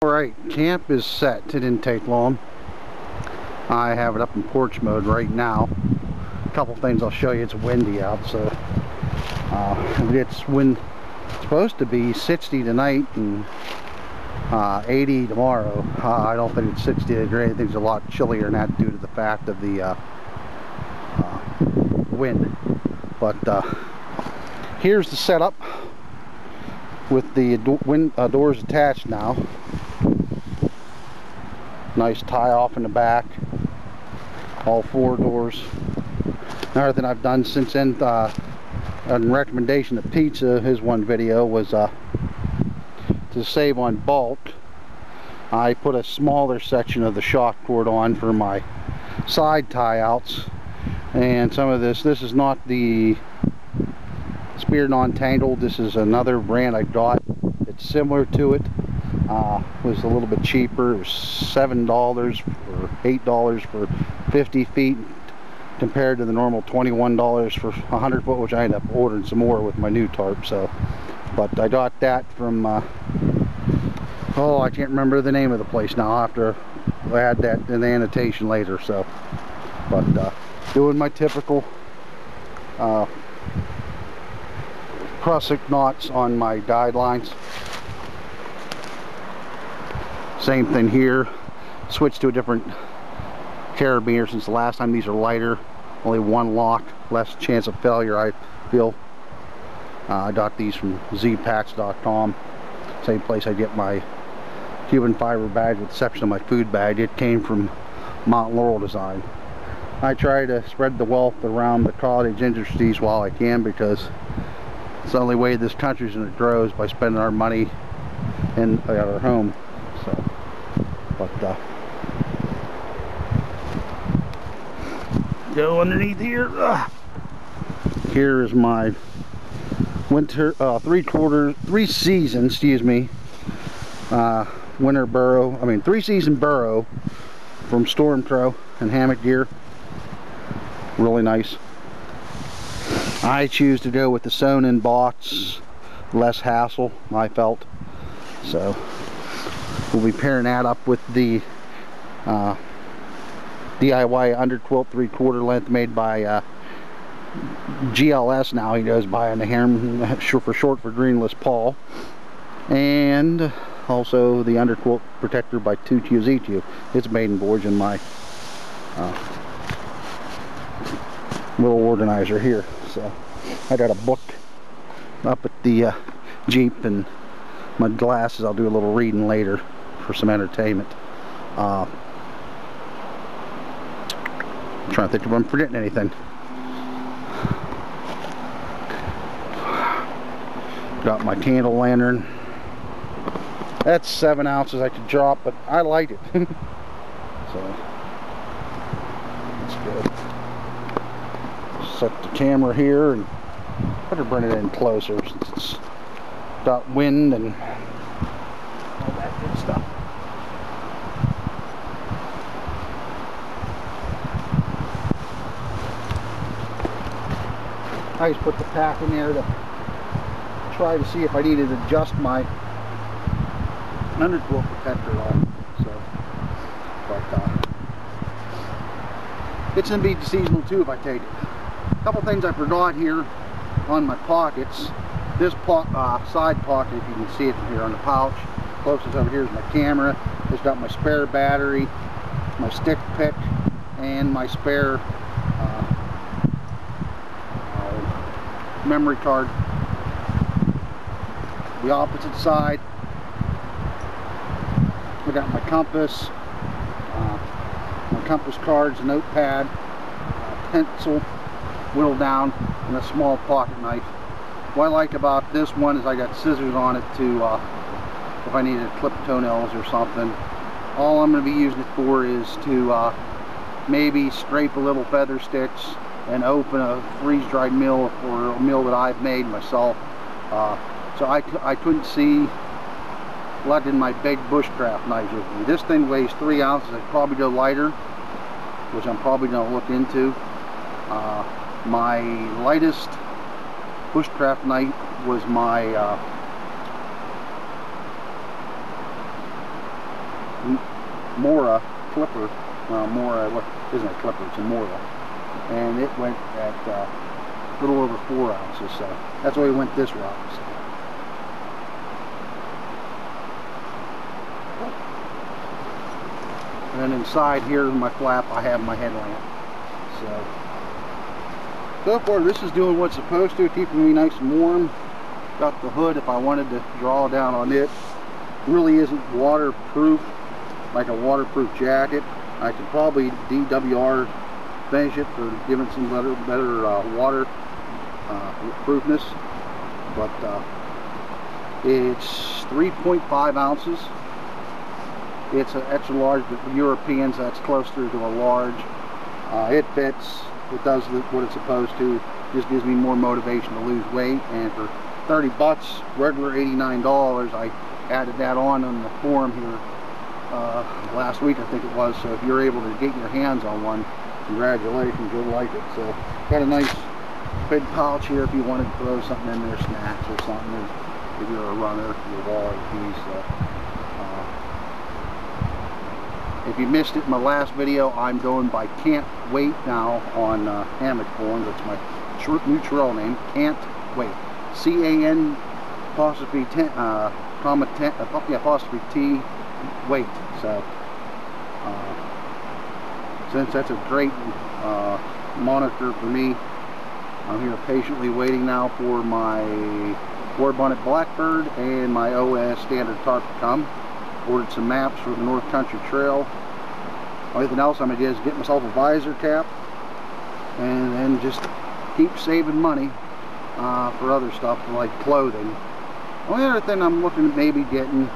Alright, camp is set. It didn't take long. I have it up in porch mode right now. A couple things I'll show you. It's windy out, so it's supposed to be 60 tonight and 80 tomorrow. I don't think it's 60 degrees. I think it's a lot chillier than that due to the fact of the wind. But here's the setup with the doors attached now. Nice tie off in the back, all 4 doors. Another thing I've done since then, on recommendation of Pizza, his one video was to save on bulk. I put a smaller section of the shock cord on for my side tie outs, and some of this is not the Spear Non-Tangled. This is another brand I got. It's similar to it. Was a little bit cheaper. It was $7 or $8 for 50 feet compared to the normal $21 for 100 foot, which I ended up ordering some more with my new tarp. So, but I got that from oh, I can't remember the name of the place now. I'll have to add that in the annotation later. So, but doing my typical prusik knots on my guidelines. Same thing here. Switched to a different carabiner since the last time. These are lighter, only 1 lock, less chance of failure, I feel. I got these from zpacks.com, same place I get my Cuban fiber bag, with the exception of my food bag. It came from Mount Laurel Design. I try to spread the wealth around the cottage industries while I can, because it's the only way this country's going to grow is by spending our money at our home. So, but go underneath here. Here is my winter 3 season, excuse me, winter burrow. I mean 3-season burrow from Storm Pro and Hammock Gear. Really nice. I choose to go with the sewn-in box, less hassle, I felt. So we'll be pairing that up with the DIY underquilt 3/4 length made by GLS. Now he goes by on the Ham for short for Greenless Paul, and also the underquilt protector by 2QZ2. It's maiden boards in my little organizer here. So I got a book up at the Jeep and my glasses. I'll do a little reading later for some entertainment. I'm trying to think if I'm forgetting anything. Got my candle lantern. That's 7 ounces I could drop, but I like it. So that's good. Set the camera here and better bring it in closer since it's got wind and all that good stuff. I just put the pack in there to try to see if I needed to adjust my underquilt protector at all. So, but it's gonna be seasonal too if I take it. A couple things I forgot here on my pockets. This side pocket, if you can see it from here on the pouch, closest over here is my camera. It's got my spare battery, my stick pick, and my spare memory card. The opposite side, I got my compass cards, notepad, pencil, whittled down, and a small pocket knife. What I like about this one is I got scissors on it to if I needed to clip toenails or something. All I'm going to be using it for is to maybe scrape a little feather sticks and open a freeze-dried meal for a meal that I've made myself. So I couldn't see lugging my big bushcraft knives with me. This thing weighs 3 ounces. I'd probably go lighter, which I'm probably going to look into. My lightest bushcraft knife was my Mora clipper. Mora, what isn't a clipper, it's a Mora. And it went at a little over 4 ounces, so that's why we went this route. So. And then inside here in my flap I have my headlamp. So far this is doing what's supposed to, keeping me nice and warm. Got the hood if I wanted to draw down on it. Really isn't waterproof, like a waterproof jacket. I could probably DWR finish it for giving some better water proofness, but it's 3.5 ounces. It's an extra large, but for Europeans that's closer to a large. It fits, it does what it's supposed to, just gives me more motivation to lose weight. And for 30 bucks, regular $89, I added that on the forum here last week, I think it was. So if you're able to get your hands on one, congratulations, you'll like it. So got a nice big pouch here if you want to throw something in there, snacks or something, if you're a runner, your wallet piece. If you missed it in my last video, I'm going by Can't Wait now on hammock forums. That's my new trail name, Can't Wait. C-A-N apostrophe apostrophe T Wait. So since that's a great moniker for me, I'm here patiently waiting now for my Ward Bonnet Blackbird and my OS standard tarp to come. Ordered some maps for the North Country Trail. Only thing else I'm going to do is get myself a visor cap and then just keep saving money for other stuff like clothing. The only other thing I'm looking at maybe getting,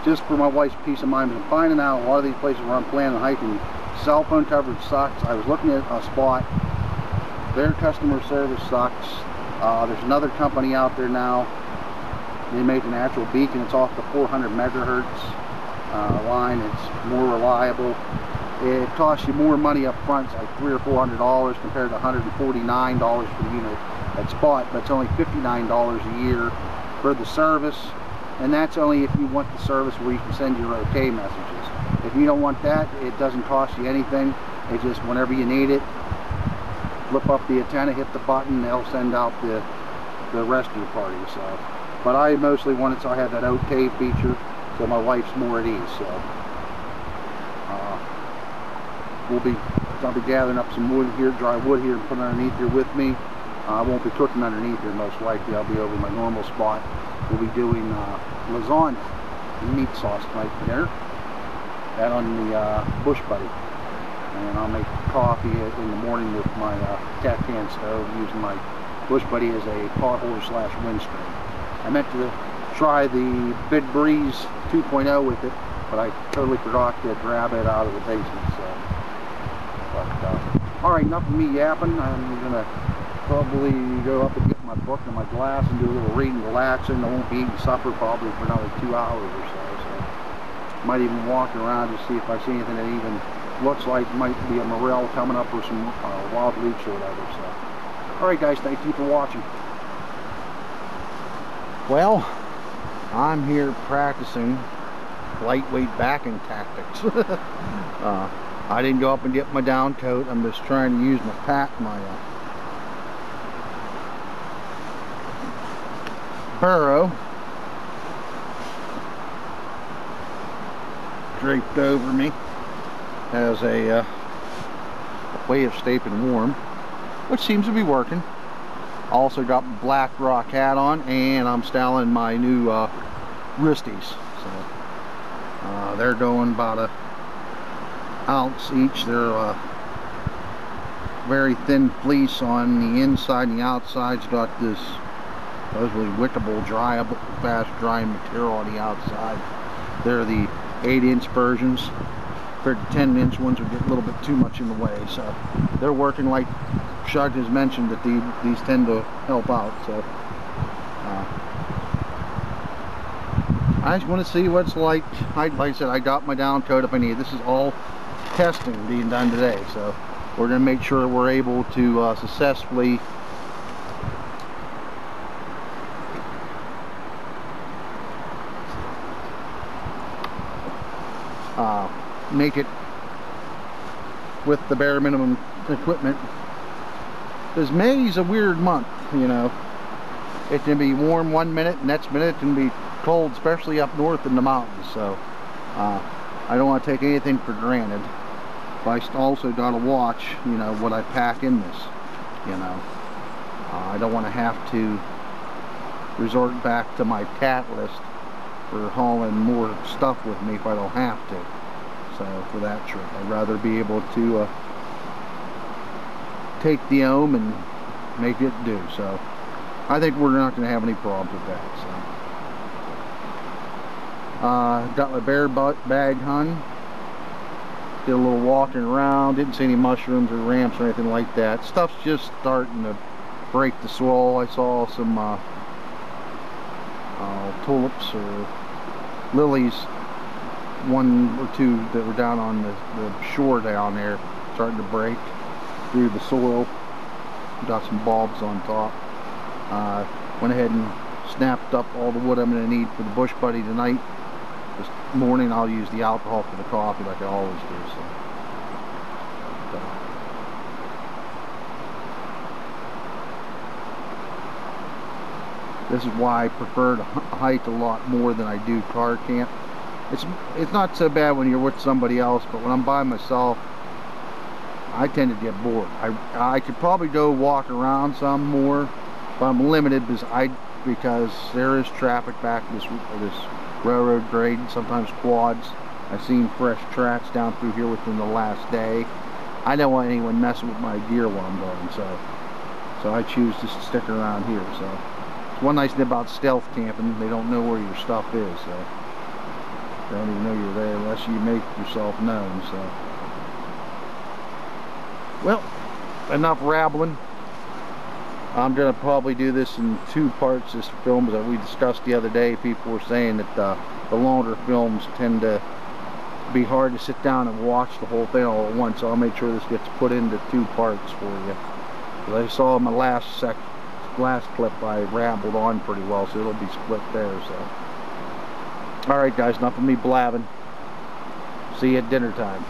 just for my wife's peace of mind, is I'm finding out a lot of these places where I'm planning on hiking, cell phone coverage sucks. I was looking at a spot, their customer service sucks. There's another company out there now. They make an actual beacon. It's off the 400 megahertz line. It's more reliable. It costs you more money up front. It's like $300 or $400 compared to $149 per unit at Spot, but it's only $59 a year for the service, and that's only if you want the service where you can send your OK messages. If you don't want that, it doesn't cost you anything. It just, whenever you need it, flip up the antenna, hit the button, they'll send out the rest of your party. So. But I mostly want it so I have that OK feature, so my wife's more at ease. So I'll be gathering up some wood here, dry wood here, and put it underneath here with me. I won't be cooking underneath here most likely. I'll be over my normal spot. We'll be doing lasagna, meat sauce type dinner. That on the Bush Buddy. And I'll make coffee in the morning with my cat can stove, using my Bush Buddy as a pot holder / windscreen. I meant to try the Big Breeze 2.0 with it, but I totally forgot to grab it out of the basement. So, but all right, enough of me yapping. I'm gonna probably go up and get my book and my glass and do a little reading, relaxing. I won't be eating supper probably for another 2 hours or so. So might even walk around to see if I see anything that even looks like might be a morel coming up or some wild leech or whatever. So, all right, guys, thank you for watching. Well, I'm here practicing lightweight backing tactics. I didn't go up and get my down coat. I'm just trying to use my burrow draped over me as a way of staying warm, which seems to be working. Also got my Black Rock hat on, and I'm styling my new wristies. So they're going about an ounce each. They're very thin fleece on the inside, and the outside's got this supposedly wickable, fast drying material on the outside. They're the 8-inch versions. The 10-inch ones would get a little bit too much in the way, so they're working. Like Shug has mentioned, that these tend to help out. So I just want to see what it's like. Like I said, I got my down coat if I need. This is all testing being done today, so we're going to make sure we're able to successfully make it with the bare minimum equipment. Because May's a weird month, you know. It can be warm one minute, next minute it can be cold, especially up north in the mountains. So I don't want to take anything for granted. But I also got to watch, you know, what I pack in this, you know. I don't want to have to resort back to my cat list for hauling more stuff with me if I don't have to. So for that trip, I'd rather be able to take the ohm and make it do. So I think we're not going to have any problems with that. So got my bear bag hung. Did a little walking around. Didn't see any mushrooms or ramps or anything like that. Stuff's just starting to break the swell. I saw some tulips or lilies, one or two that were down on the shore down there, starting to break through the soil. Got some bulbs on top. Went ahead and snapped up all the wood I'm going to need for the bush buddy tonight. This morning I'll use the alcohol for the coffee like I always do. This is why I prefer to hike a lot more than I do car camp. It's not so bad when you're with somebody else, but when I'm by myself, I tend to get bored. I could probably go walk around some more, but I'm limited because there is traffic back this railroad grade, sometimes quads. I've seen fresh tracks down through here within the last day. I don't want anyone messing with my gear while I'm going, so I choose to stick around here. So it's one nice thing about stealth camping, they don't know where your stuff is, so they don't even know you're there unless you make yourself known. So, well, enough rambling. I'm going to probably do this in 2 parts. This film, as we discussed the other day, people were saying that the longer films tend to be hard to sit down and watch the whole thing all at once, so I'll make sure this gets put into 2 parts for you. As I saw in my last clip, I rambled on pretty well, so it'll be split there. So, alright guys, enough of me blabbing. See you at dinner time.